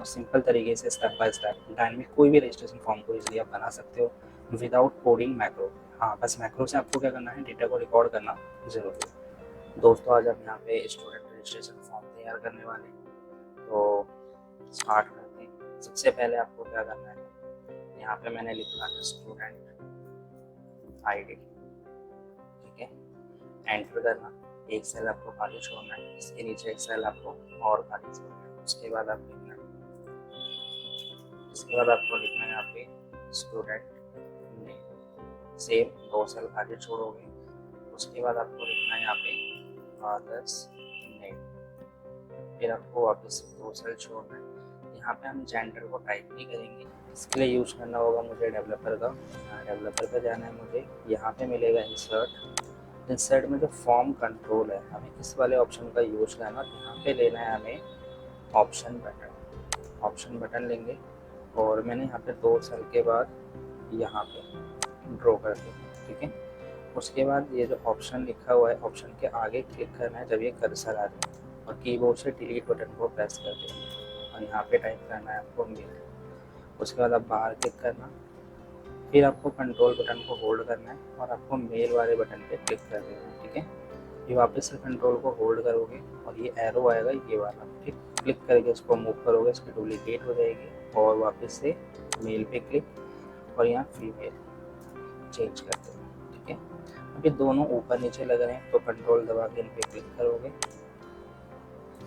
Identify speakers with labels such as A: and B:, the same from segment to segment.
A: Simple तरीके से step by step dynamic कोई भी रजिस्ट्रेशन फॉर्म को इजीली आप बना सकते हो विदाउट कोडिंग मैक्रो। हाँ, बस मैक्रो से आपको क्या करना है, डेटा को रिकॉर्ड करना जरूरी है। दोस्तों, आज हम यहाँ पे स्टूडेंट रजिस्ट्रेशन फॉर्म तैयार करने वाले हैं, तो स्टार्ट करते हैं। सबसे पहले आपको क्या करना है, यहाँ पे मैंने लिखा है स्टूडेंट आईडी, ठीक है, एंटर करना। एक सेल आपको खाली छोड़ना है, इसके नीचे एक सेल आपको और खाली छोड़ना है। उसके बाद आप लिखना है, इसके बाद आपको लिखना है यहाँ पे स्टूडेंट नेम, सेम 2 सेल खाली छोड़ोगे। उसके बाद आपको लिखना है यहाँ पे फादर्स नेम, फिर आपको वापस 2 सेल छोड़ना है। यहाँ पे हम जेंडर को टाइप नहीं करेंगे, इसके लिए यूज करना होगा मुझे डेवलपर का। डेवलपर पे जाना है मुझे, यहाँ पे मिलेगा इंसर्ट में जो फॉर्म कंट्रोल है, हमें इस वाले ऑप्शन का यूज करना। यहाँ पे लेना है हमें ऑप्शन बटन लेंगे और मैंने यहाँ पे 2 सेल के बाद यहाँ पे ड्रॉ कर दिया, ठीक है। उसके बाद ये जो ऑप्शन लिखा हुआ है, ऑप्शन के आगे क्लिक करना है जब ये कर्सर आ जाए, और कीबोर्ड से डिलीट बटन को प्रेस कर देना और यहाँ पे टाइप करना है आपको मेल। उसके बाद आप बाहर क्लिक करना, फिर आपको कंट्रोल बटन को होल्ड करना है और आपको मेल वाले बटन पे क्लिक कर देना है, ठीक है। ये वापस से कंट्रोल को होल्ड करोगे और ये एरो आएगा ये वाला, ठीक, क्लिक करके इसको मूव करोगे, इसकी डुप्लीकेट हो जाएगी और वापस से मेल पे क्लिक और यहाँ फीमेल चेंज कर देना, ठीक है। अभी दोनों ऊपर नीचे लग रहे हैं तो कंट्रोल दबा के इन पे क्लिक करोगे।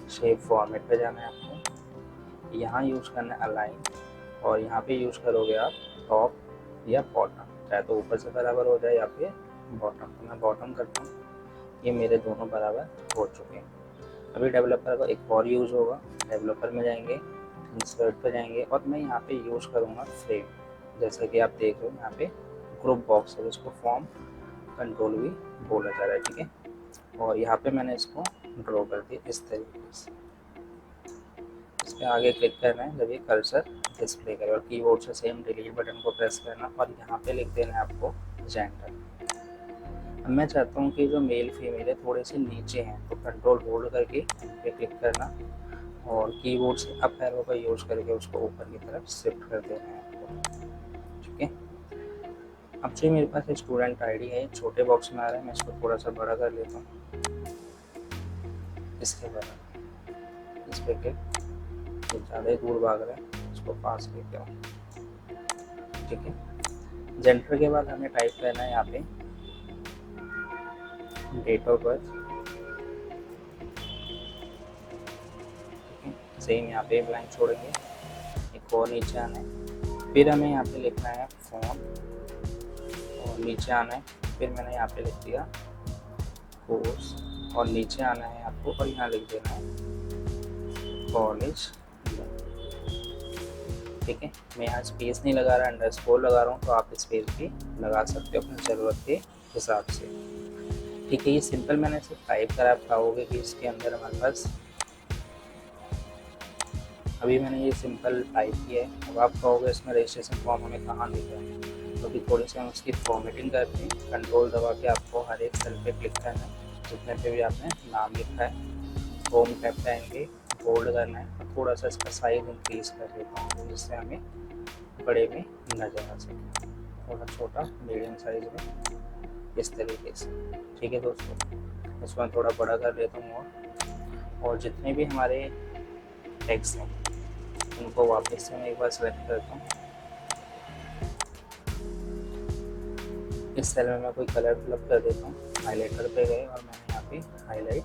A: शेप फॉर्मेट पे जाना है आपको, यहाँ यूज करना है अलाइन और यहाँ पे यूज करोगे आप टॉप या बॉटम, चाहे तो ऊपर से बराबर हो जाए या फिर बॉटम। तो मैं बॉटम करता हूँ, ये मेरे दोनों बराबर हो चुके हैं। अभी डेवलपर का एक और यूज़ होगा, डेवलपर में जाएंगे, इंसर्ट पे जाएंगे और मैं यहाँ पे यूज़ करूँगा फ्रेम। जैसा कि आप देख रहे हो यहाँ पे ग्रुप बॉक्स है, इसको फॉर्म कंट्रोल भी बोला जा रहा है, ठीक है। और यहाँ पे मैंने इसको ड्रॉ कर दिया इस तरीके से। इस पर आगे क्लिक करना है जब ये कर्सर डिस्प्ले करे और कीबोर्ड से सेम डिलीट बटन को प्रेस करना और यहाँ पे लिख देना है आपको जेंडर। अब मैं चाहता हूँ कि जो मेल फीमेल है थोड़े से नीचे हैं, तो कंट्रोल होल्ड करके इन पे क्लिक करना और कीबोर्ड से अप एरो का यूज करके उसको ऊपर की तरफ शिफ्ट कर देना है आपको, ठीक है। अब जो मेरे पास स्टूडेंट आईडी है छोटे बॉक्स में आ रहा है, मैं इसको थोड़ा सा बड़ा कर लेता हूँ, इसके बाद इस पे क्लिक, तो ज़्यादा ही दूर भाग रहा है, इसको पास लेके आओ, ठीक है। जेंडर के बाद हमें टाइप करना है यहाँ पे डेट ऑफ बर्थ, सेम यहाँ पे ब्लैंक छोड़ेंगे। एक और नीचे आना है, फिर हमें यहाँ पे लिखना है फोन और नीचे आना है, फिर मैंने यहाँ पे लिख दिया कोर्स और नीचे आना है आपको और यहाँ लिख देना है कॉलेज, ठीक है। मैं यहाँ स्पेस नहीं लगा रहा, अंडरस्कोर लगा रहा हूँ, तो आप स्पेस भी लगा सकते हो अपनी ज़रूरत के हिसाब से, ठीक है। ये सिंपल मैंने सिर्फ टाइप करा, आप पाओगे कि इसके अंदर हमारे पास अभी मैंने ये सिंपल टाइप किया है। अब आप कहोगे इसमें रजिस्ट्रेशन फॉर्म हमें कहाँ दिख रहा है, तो अभी थोड़ी सी हम उसकी फॉर्मेटिंग करते हैं। कंट्रोल दबा के आपको हर एक सेल पे क्लिक करना है जितने पे भी आपने नाम लिखा है, होम टैब पे आएंगे, बोल्ड करना है और थोड़ा सा इसका साइज इंक्रीज कर देता हूँ जिससे हमें बड़े में नज़र आ सके, थोड़ा छोटा मीडियम साइज में इस तरीके से, ठीक है दोस्तों। इसमें थोड़ा बड़ा कर देता हूँ और जितने भी हमारे टेक्स्ट हैं उनको वापस से मैं एक बार सेलेक्ट करता हूँ। इस सेल में मैं कोई कलर फिलअप कर देता हूँ, हाइलाइटर पे गए और मैंने यहाँ पे हाईलाइट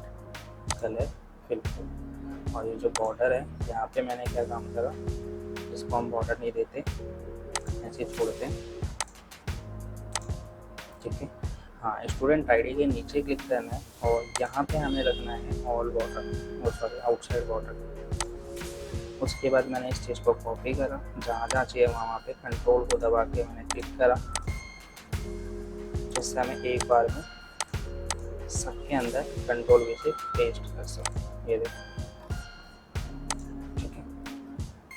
A: कलर फिल किया। और ये जो बॉर्डर है यहाँ पे मैंने क्या काम करा, इसको हम बॉर्डर नहीं देते, ऐसे छोड़ते हैं, ठीक है। हाँ, स्टूडेंट आईडी के नीचे क्लिक करना है और यहाँ पे हमें रखना है all border, sorry outside border. उसके बाद मैंने इस चीज़ को कॉपी करा, जहाँ जहाँ चाहिए वहाँ पे कंट्रोल को दबा के मैंने क्लिक करा, जिससे हमें एक बार में सबके अंदर कंट्रोल वी से पेस्ट कर सकते। ये देखो, ठीक है,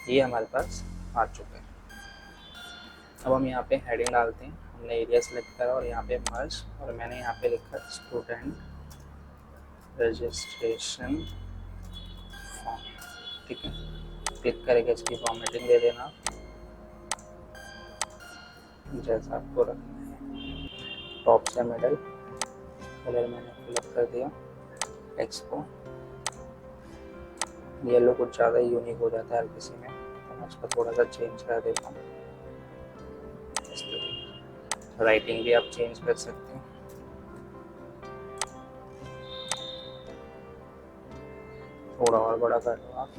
A: ये हमारे पास आ चुका है। अब हम यहाँ पे हेडिंग डालते हैं। हमने एरिया सेलेक्ट करा और यहाँ पे मर्ज, और मैंने यहाँ पे लिखा स्टूडेंट रजिस्ट्रेशन फॉर्म, ठीक है। क्लिक करके इसकी फॉर्मेटिंग दे देना जैसा आपको रखना है। टॉप से मिडल कलर मैंने फिलअप कर दिया। टेक्स्ट को येलो कुछ ज़्यादा यूनिक हो जाता है हर किसी में, तो मैं इसको थोड़ा सा चेंज कर देता हूँ। राइटिंग भी आप चेंज कर सकते हैं। थोड़ा और बड़ा कर लो आप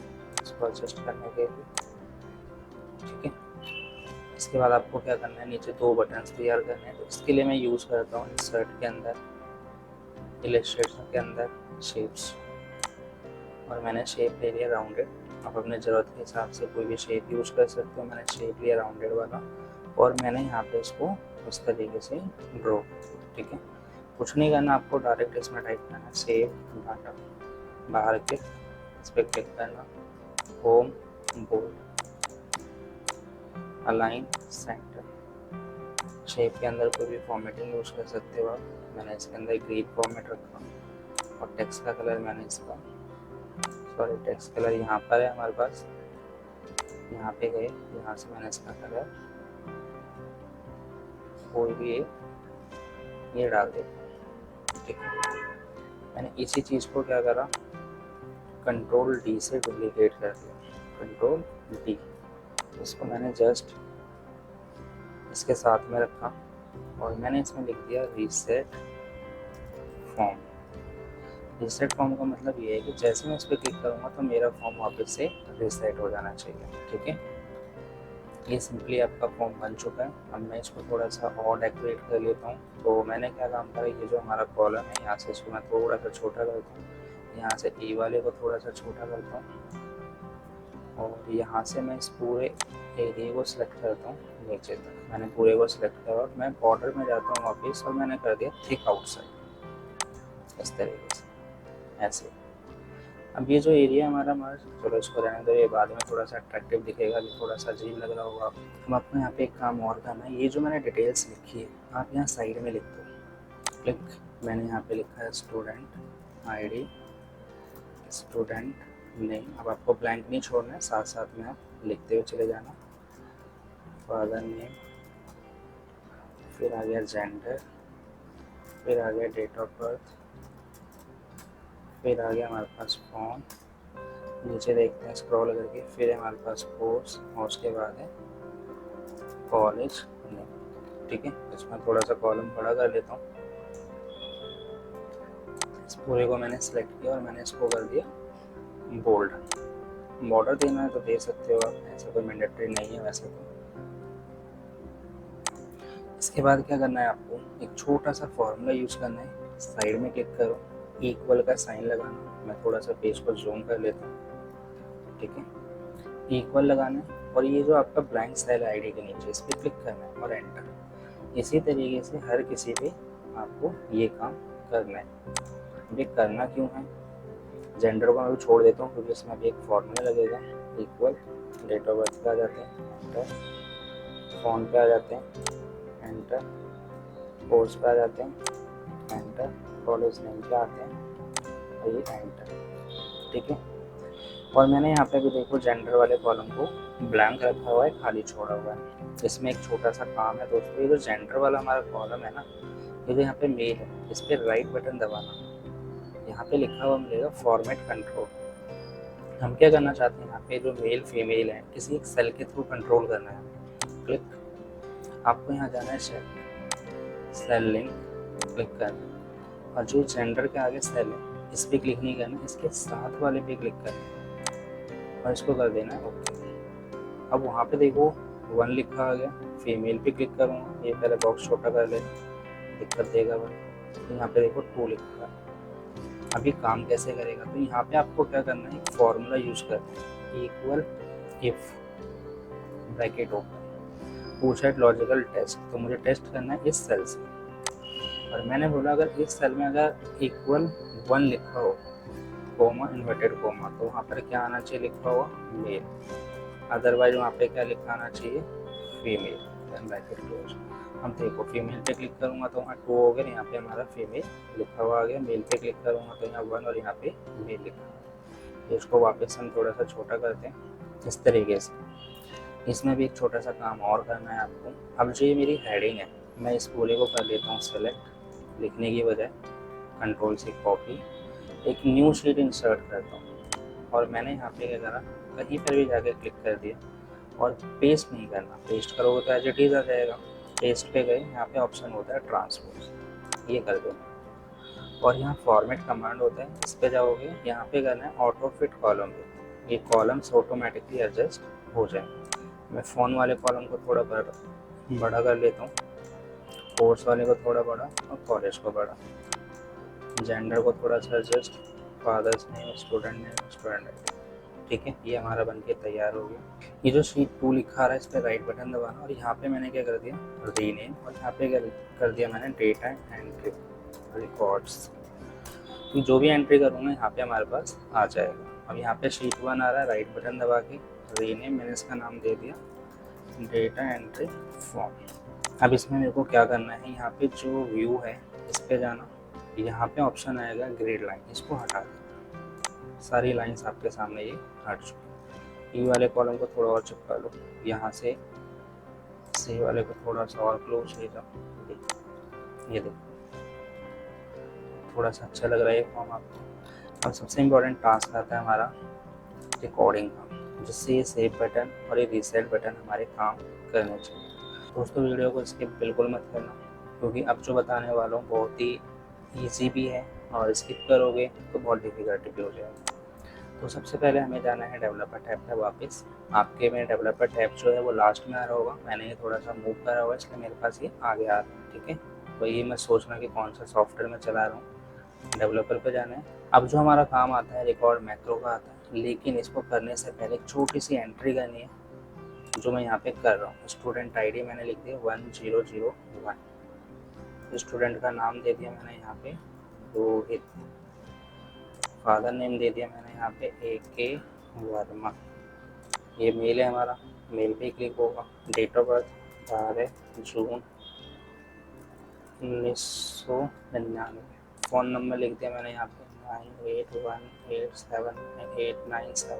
A: इसको एडजस्ट करने के लिए, ठीक है। इसके बाद आपको क्या करना है, नीचे 2 बटन्स तैयार करने हैं। तो इसके लिए मैं यूज़ करता हूँ इंसर्ट के अंदर, इलस्ट्रेटर के अंदर शेप्स, और मैंने शेप ले लिया राउंडेड। आप अपने ज़रूरत के हिसाब से कोई भी शेप यूज़ कर सकते हो। मैंने शेप लिया राउंडेड वाला और मैंने यहाँ पे इसको इस तरीके से ड्रॉ, ठीक है। कुछ नहीं करना आपको, डायरेक्ट इसमें टाइप करना सेव डाटा, बाहर क्लिक, इस पर क्लिक करना, home, bold, align, centre. Shape के अंदर कोई भी फॉर्मेटिंग यूज़ कर सकते हो आप। मैंने इसके अंदर ग्रीन फॉर्मेट रखा और टेक्स्ट का कलर मैंने इसका, सॉरी टेक्स्ट कलर यहाँ पर है हमारे पास, यहाँ पे गए, यहाँ से मैंने इसका कलर कोई भी ये डाल देता, ठीक है। मैंने इसी चीज़ को क्या करा, कंट्रोल डी से डुप्लीकेट कर दिया, कंट्रोल डी। इसको मैंने जस्ट इसके साथ में रखा और मैंने इसमें लिख दिया रीसेट फॉर्म। रीसेट फॉर्म का मतलब ये है कि जैसे मैं इस पर क्लिक करूँगा तो मेरा फॉर्म वापस से रीसेट हो जाना चाहिए, ठीक है। ये सिंपली आपका फॉर्म बन चुका है। अब मैं इसको थोड़ा सा और डेकोरेट कर लेता हूँ। तो मैंने क्या काम करा, ये जो हमारा कॉलम है यहाँ से इसको मैं थोड़ा सा छोटा करता हूँ, यहाँ से ई वाले को थोड़ा सा छोटा करता हूँ और यहाँ से मैं इस पूरे एरिया को सिलेक्ट करता हूँ नीचे तक। मैंने पूरे को सिलेक्ट करा और मैं बॉर्डर में जाता हूँ वापस और मैंने कर दिया थिक आउटसाइड, इस तरीके से ऐसे। अब ये जो एरिया हमारा चलो इसको रहने दो, ये बाद में थोड़ा सा अट्रैक्टिव दिखेगा, अभी थोड़ा सा अजीब लग रहा होगा। अब आपको यहाँ पे एक काम और करना है, ये जो मैंने डिटेल्स लिखी है आप यहाँ साइड में लिख दो, क्लिक। मैंने यहाँ पे लिखा है स्टूडेंट आईडी, स्टूडेंट नेम। अब आपको ब्लैंक नहीं छोड़ना है, साथ साथ में आप लिखते हुए चले जाना। फादर नेम, फिर आ गया जेंडर, फिर आ गया डेट ऑफ बर्थ, फिर आ गया हमारे पास फॉर्म, नीचे देखते हैं स्क्रॉल करके, फिर हमारे पास कोर्स और उसके बाद है कॉलेज नेम, ठीक है। इसमें थोड़ा सा कॉलम बड़ा कर लेता हूँ। इस पूरे को मैंने सेलेक्ट किया और मैंने इसको कर दिया बोल्ड। बॉर्डर देना है तो दे सकते हो आप, ऐसा कोई मैंडेटरी नहीं है वैसे तो। इसके बाद क्या करना है आपको, एक छोटा सा फॉर्मूला यूज करना है। साइड में क्लिक करो, इक्वल का साइन लगाना। मैं थोड़ा सा पेज को जूम कर लेता हूँ, ठीक है। इक्वल लगाना है और ये जो आपका ब्लैंक सेल आईडी के नीचे इस पर क्लिक करना है और एंटर। इसी तरीके से हर किसी पे आपको ये काम करना है। ये करना क्यों है, जेंडर को मैं भी छोड़ देता हूँ क्योंकि इसमें अभी एक फॉर्मूला लगेगा। इक्वल, डेट ऑफ बर्थ पे आ जाते हैं, एंटर। फोन पे आ जाते हैं, एंटर। कोर्स पे आ जाते हैं, एंटर। कॉलेज नेम पे आते हैं और ये एंटर, ठीक है। और मैंने यहाँ पे भी देखो जेंडर वाले कॉलम को ब्लैंक रखा हुआ है, खाली छोड़ा हुआ है। इसमें एक छोटा सा काम है दोस्तों, ये जो जेंडर वाला हमारा कॉलम है ना, ये जो यहाँ पे मेल है, इस पर राइट बटन दबाना। यहाँ पे लिखा हुआ मिलेगा फॉर्मेट कंट्रोल। हम क्या करना चाहते हैं, यहाँ पे जो मेल फीमेल है किसी एक सेल के थ्रू कंट्रोल करना है। क्लिक, आपको यहाँ जाना है सेल लिंक, क्लिक करना है और जो जेंडर के आगे सेल है इस पर क्लिक नहीं करना, इसके साथ वाले पे क्लिक करना है और इसको कर देना है ओके। अब वहाँ पे देखो 1 लिखा आ गया, फीमेल पे क्लिक करूँगा, ये पहले बॉक्स छोटा कर लेना, दिक्कत देगा भाई। यहाँ पे देखो 2 लिखा है। अभी काम कैसे करेगा, तो यहाँ पे आपको क्या करना है, एक फॉर्मूला यूज करना है, इक्वल इफ ब्रैकेट ओपन, पूछा लॉजिकल टेस्ट, तो मुझे टेस्ट करना है इस सेल से। और मैंने बोला अगर इस सेल में अगर इक्वल 1 लिखा हो, कोमा इन्वर्टेड कोमा, तो वहाँ पर क्या आना चाहिए लिखा हुआ मेल, अदरवाइज वहाँ पे क्या लिखा आना चाहिए फीमेल, ब्रैकेट क्लोज। हम देखो फीमेल पे क्लिक करूँगा तो वहाँ 2 हो गए, यहाँ पे हमारा फीमेल लिखा हुआ आ गया। मेल पे क्लिक करूँगा तो यहाँ 1 और यहाँ पे मेल लिखा हुआ है। इसको वापस हम थोड़ा सा छोटा करते हैं इस तरीके से। इसमें भी एक छोटा सा काम और करना है आपको। अब जो ये मेरी हेडिंग है, मैं इस पूरे को कर लेता हूँ सेलेक्ट, लिखने की बजाय कंट्रोल से कॉपी, एक न्यू शीट इंसर्ट करता हूँ और मैंने यहाँ पे क्या करा, कहीं पर भी जाके क्लिक कर दिया और पेस्ट नहीं करना। पेस्ट करोगे तो एज इट इज आ जाएगा। पेस्ट पे गए, यहाँ पे ऑप्शन होता है ट्रांसपोज, ये कर दो और यहाँ फॉर्मेट कमांड होता है, इस पे जाओगे, यहाँ पे करना है ऑटो फिट कॉलम पे, ये कॉलम्स ऑटोमेटिकली एडजस्ट हो जाए। मैं फ़ोन वाले कॉलम को थोड़ा बड़ा कर लेता हूँ, कोर्स वाले को थोड़ा बड़ा और कॉलेज को बड़ा, जेंडर को थोड़ा सा adjust, father's name, student name, student name. ठीक है, ये हमारा बनके तैयार हो गया। ये जो शीट 2 लिखा रहा है, इस पर राइट बटन दबाना और यहाँ पे मैंने क्या कर दिया, रीनेम, और यहाँ पे क्या कर दिया मैंने, डेटा एंट्री रिकॉर्ड्स। तो जो भी एंट्री करूँगा यहाँ पे हमारे पास आ जाएगा। अब यहाँ पे शीट 1 आ रहा है, राइट बटन दबा के रीनेम, मैंने इसका नाम दे दिया डेटा एंट्री फॉर्म। अब इसमें मेरे को क्या करना है, यहाँ पे जो व्यू है इस पे जाना, यहाँ पे ऑप्शन आएगा ग्रिड लाइन, इसको हटा देना। सारी लाइंस आपके सामने ये हट चुकी। ई वाले कॉलम को थोड़ा और चिपका लो, यहाँ से सी वाले को थोड़ा सा और क्लोज ले जाओ, ये देखो थोड़ा सा अच्छा लग रहा है ये फॉर्म आपको। अब सबसे इम्पोर्टेंट टास्क आता है हमारा रिकॉर्डिंग का, जिससे ये सेव बटन और ये रीसेट बटन हमारे काम करने चाहिए। दोस्तों वीडियो को स्किप बिल्कुल मत करना, क्योंकि अब जो बताने वाला हूँ बहुत ही ईजी भी है और स्किप करोगे तो बहुत डिफिकल्टी भी हो जाएगी। तो सबसे पहले हमें जाना है डेवलपर टैब पे वापस। आपके में डेवलपर टैब जो है वो लास्ट में आ रहा होगा, मैंने ये थोड़ा सा मूव करा हुआ है इसलिए मेरे पास ये आगे आ रहा है। ठीक है, तो ये मैं सोचना कि कौन सा सॉफ्टवेयर मैं चला रहा हूँ। डेवलपर पे जाना है। अब जो हमारा काम आता है रिकॉर्ड मैक्रो का आता है, लेकिन इसको करने से पहले एक छोटी सी एंट्री करनी है जो मैं यहाँ पे कर रहा हूँ। स्टूडेंट आईडी मैंने लिख दिया 1001, स्टूडेंट का नाम दे दिया मैंने यहाँ पे रोहित, फादर नेम दे दिया मैंने यहाँ पे AK वर्मा, ये मेल है हमारा, मेल पे क्लिक होगा। Date of birth 12 June 1999, phone number लिख दिया मैंने यहाँ पे 98187897।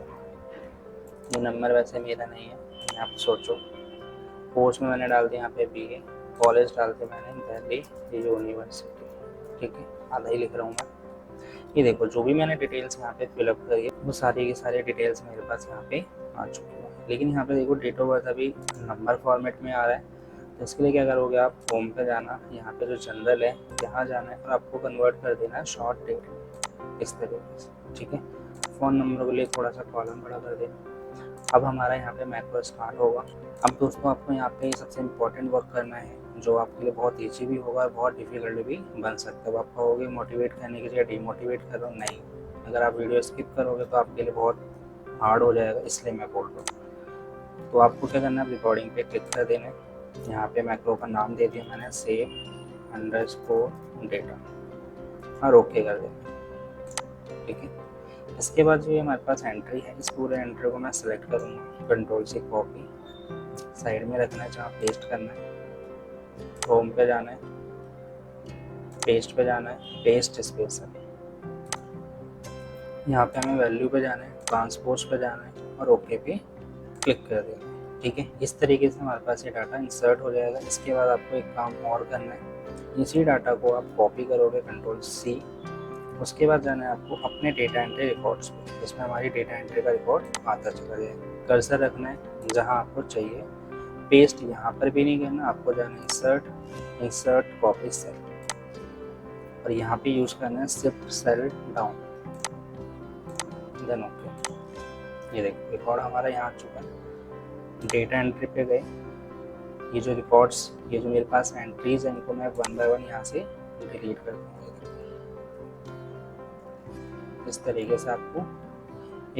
A: ये नंबर वैसे मेरा नहीं है, आप सोचो। कोर्स में मैंने डाल दिया यहाँ पे BA, कॉलेज डाल दिया मैंने दिल्ली यूनिवर्सिटी। ठीक है, आधा ही लिख रहा हूँ मैं। ये देखो जो भी मैंने डिटेल्स यहाँ पे फिलअप करी है वो सारी की सारी डिटेल्स मेरे पास यहाँ पे आ चुकी है। लेकिन यहाँ पे देखो डेट ऑफ बर्थ अभी नंबर फॉर्मेट में आ रहा है, तो इसके लिए क्या करोगे आप, होम पे जाना, यहाँ पे जो जनरल है यहाँ जाना है और आपको कन्वर्ट कर देना है शॉर्ट डेट, इस तरीके से। ठीक है, फ़ोन नंबर के लिए थोड़ा सा कॉलम बड़ा कर देना। अब हमारा यहाँ पे मैक्रो स्टार्ट होगा। अब दोस्तों आपको यहाँ पे सबसे इम्पोर्टेंट वर्क करना है जो आपके लिए बहुत ईजी भी होगा और बहुत डिफिकल्ट भी बन सकता है। आप कहोगे मोटिवेट करने के लिए डिमोटिवेट कर रहा हूँ, नहीं, अगर आप वीडियो स्किप करोगे तो आपके लिए बहुत हार्ड हो जाएगा, इसलिए मैं बोल रहा हूँ। तो आपको क्या करना है, रिकॉर्डिंग पे क्लिक कर देना है। यहाँ पे मैक्रो का नाम दे दिया मैंने save_data और ओके कर देना। ठीक है, इसके बाद जो हमारे पास एंट्री है, इस पूरे एंट्री को मैं सेलेक्ट करूँगा, कंट्रोल से कॉपी, साइड में रखना है जहाँ पेस्ट करना है, होम पे जाना है, पेस्ट पे जाना है, पेस्ट स्पेशल, यहाँ पे हमें वैल्यू पे जाना है, ट्रांसपोज पे जाना है और ओके पे क्लिक कर देना है। ठीक है, इस तरीके से हमारे पास ये डाटा इंसर्ट हो जाएगा। इसके बाद आपको एक काम और करना है, इसी डाटा को आप कॉपी करोगे कंट्रोल-C, उसके बाद जाना है आपको अपने डेटा एंट्री रिकॉर्ड्स पे, जिसमें हमारी डेटा एंट्री का रिकॉर्ड आता चला जाएगा। कर्सर रखना है जहाँ आपको चाहिए, पेस्ट यहाँ पर भी नहीं करना, आपको जाना है इंसर्ट कॉपी सेल और यहाँ पे यूज़ करना है shift cell down, then okay. ये देखो रिकॉर्ड हमारा यहाँ आ चुका है। डेटा एंट्री पे गए, ये जो रिकॉर्ड्स, ये जो मेरे पास एंट्रीज हैं, इनको मैं 1 बाय 1 यहाँ से डिलीट कर दूँगा। इस तरीके से आपको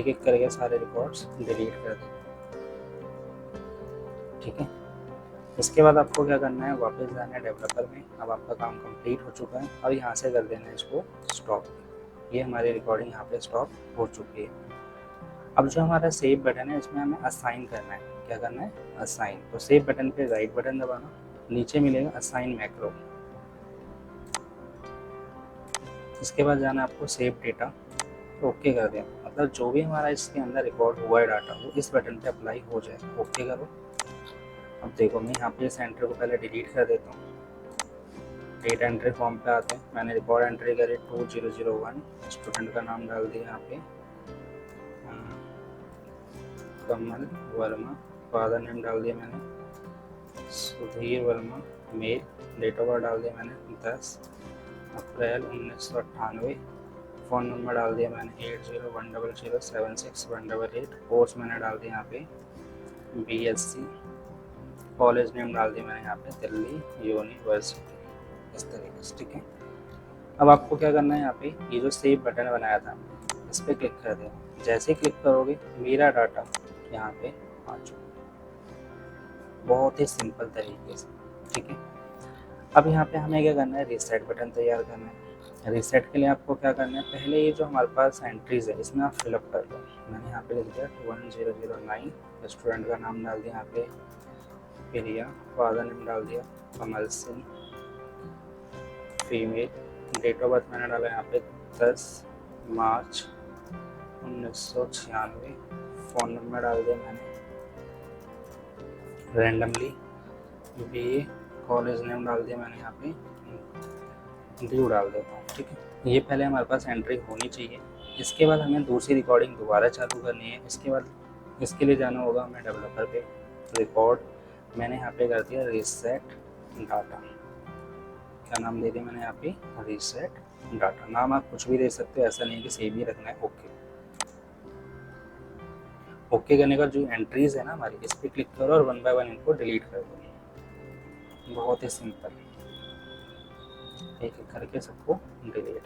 A: एक एक करके सारे रिकॉर्ड्स डिलीट कर दें। ठीक है, इसके बाद आपको क्या करना है, वापस जाना है डेवलपर में। अब आपका काम कंप्लीट हो चुका है और यहाँ से कर देना है इसको स्टॉप। ये हमारी रिकॉर्डिंग यहाँ पे स्टॉप हो चुकी है। अब जो हमारा सेव बटन है, इसमें हमें असाइन करना है। क्या करना है, असाइन। तो सेव बटन पे राइट बटन दबाना, नीचे मिलेगा असाइन मैक्रो। इसके बाद जाना आपको सेव डेटा, ओके कर दें, मतलब मतलब जो भी हमारा इसके अंदर रिकॉर्ड हुआ है डाटा वो इस बटन पे अप्लाई हो जाएगा। ओके करो। अब देखो मैं यहाँ पे इस एंट्री को पहले डिलीट कर देता हूँ। डेट एंट्री फॉर्म पे आते हैं, मैंने रिकॉर्ड एंट्री करी 2001, स्टूडेंट का नाम डाल दिया यहाँ पे कमल वर्मा, फादर नेम डाल दिया मैंने Sudhir Verma, mail, date of birth डाल दिया मैंने 10 अप्रैल 1998, फ़ोन नंबर डाल दिया मैंने 8010076188, कोर्स मैंने डाल दिया यहाँ पे BSc, कॉलेज नेम डाल दिया मैंने यहाँ पे दिल्ली यूनिवर्सिटी, इस तरीके से। ठीक है, अब आपको क्या करना है, यहाँ पे ये जो सेव बटन बनाया था इस पर क्लिक कर देना। जैसे ही क्लिक करोगे मेरा डाटा यहाँ पे आ चुका, बहुत ही सिंपल तरीके से। ठीक है, अब यहाँ पे हमें क्या करना है, रीसेट बटन तैयार करना है। रीसेट के लिए आपको क्या करना है, पहले ये जो हमारे पास एंट्रीज है इसमें आप फिलअप कर लो। मैंने यहाँ पे लिख दिया 1009, स्टूडेंट का नाम डाल दिया यहाँ पे प्रिया, फादर नेम डाल दिया Kamal Singh, female, date of birth मैंने डाला यहाँ पे 10 मार्च 1996, फ़ोन नंबर डाल दिया मैंने रैंडमली, BA, कॉलेज नेम डाल दिया मैंने यहाँ पे ड्यू डाल देता हूँ। ठीक है, ये पहले हमारे पास एंट्री होनी चाहिए। इसके बाद हमें दूसरी रिकॉर्डिंग दोबारा चालू करनी है। इसके बाद इसके लिए जाना होगा हमें डेवलपर पे, रिकॉर्ड मैंने यहाँ पे कर दिया रीसेट डाटा, क्या नाम दे दिया मैंने यहाँ पे रीसेट डाटा। नाम आप कुछ भी दे सकते हो, ऐसा नहीं कि सेम ही रखना है। ओके, ओके करने का जो एंट्रीज है ना हमारी, इस पर क्लिक करो और 1 बाय 1 इनको डिलीट कर दो। बहुत ही सिंपल, एक एक करके सबको डिलीट।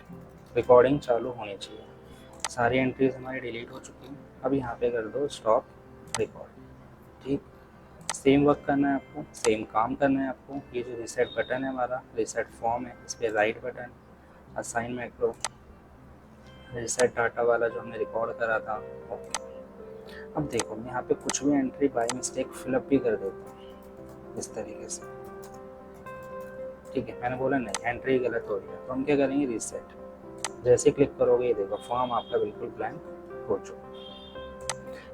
A: रिकॉर्डिंग चालू होनी चाहिए। सारी एंट्रीज हमारी डिलीट हो चुकी हैं। अब यहाँ पे कर दो स्टॉप रिकॉर्ड। ठीक, सेम वर्क करना है आपको, सेम काम करना है आपको। ये जो रीसेट बटन है हमारा, रीसेट फॉर्म है, इस पर right button, assign macro, reset data वाला जो हमने रिकॉर्ड करा था। ओके, अब देखो मैं यहाँ पे कुछ भी एंट्री बाय मिस्टेक फिलअप भी कर देता हूँ इस तरीके से। ठीक है, मैंने बोला नहीं एंट्री गलत हो गया, तो हम क्या करेंगे रीसेट। जैसे क्लिक करोगे ये देखो फॉर्म आपका बिल्कुल ब्लैंक हो चुका।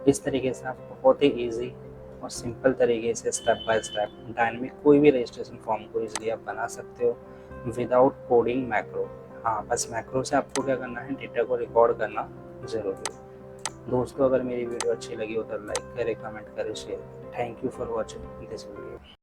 A: इस तरीके से आप बहुत ही ईजी और सिंपल तरीके से स्टेप बाय स्टेप डायनेमिक कोई भी रजिस्ट्रेशन फॉर्म को इजीली आप बना सकते हो विदाउट कोडिंग मैक्रो। हाँ, बस मैक्रो से आपको क्या करना है, डेटा को रिकॉर्ड करना ज़रूरी है। दोस्तों, अगर मेरी वीडियो अच्छी लगी हो तो लाइक करें, कमेंट करें, शेयर करें। Thank you for watching this video.